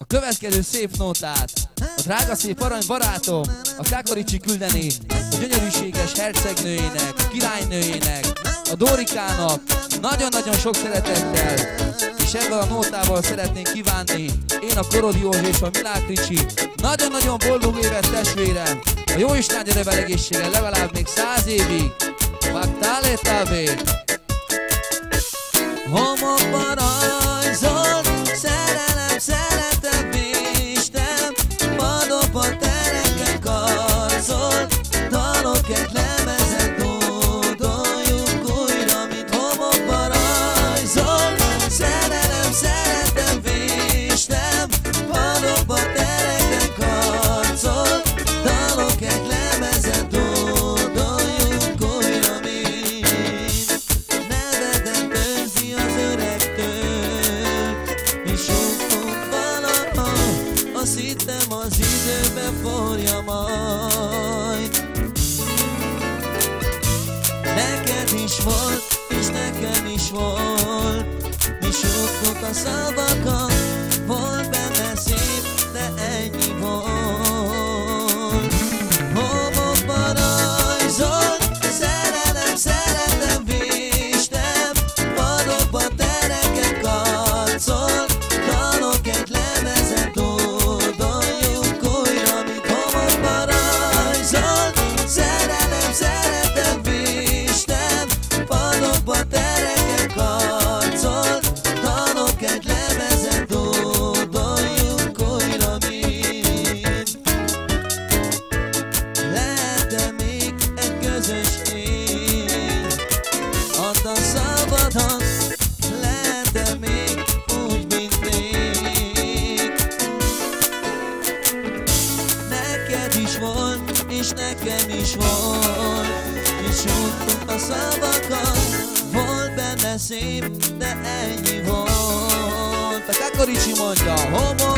következő szép nótát a drága szép arany barátom, a Kákaricsi küldené a gyönyörűséges hercegnőjének, a királynőjének, a Dórikának nagyon-nagyon sok szeretettel, és ebben a nótával szeretnénk kívánni én, a Korodi Józsi és a Milák Ricsi nagyon-nagyon boldog évet testvérem, a Jóisten áldja vele egészséggel legalább még 100 évig. Magtale Tavé! Homokban rajzolt, szerelem, szeretem, Isten, padokban tereken karcol, dalok egy lemezen dúdoljuk újra, mint homokban rajzolt, szerelem, szeretem, Isten, padokban tereken karcol, dalok egy lemezen dúdoljuk újra, mint nevedet őrzi az öregtől, mi sokunk valaha, azt hittem az időbe forja majd. Neked is volt, és nekem is volt, mi sokunk a szavakat, volt benne szép, de ennyi volt. Homokban rajzolt, szerelem, szeretem, Isten, padokban tereken karcol, dalok egy lemezen dúdoljuk újra, mint homokban rajzolt, szerelem, szeretem, Isten, padokban tereken karcol, dalok egy lemezen dúdoljuk újra, mint lehet-e még egy közös év? Add a szabadat, lehet-e még úgy, mint rég? Neked is volt, és nekem is volt, és súgtuk a szavakat, volt benne szép, de ennyi volt. A Kákaricsi mondja, homo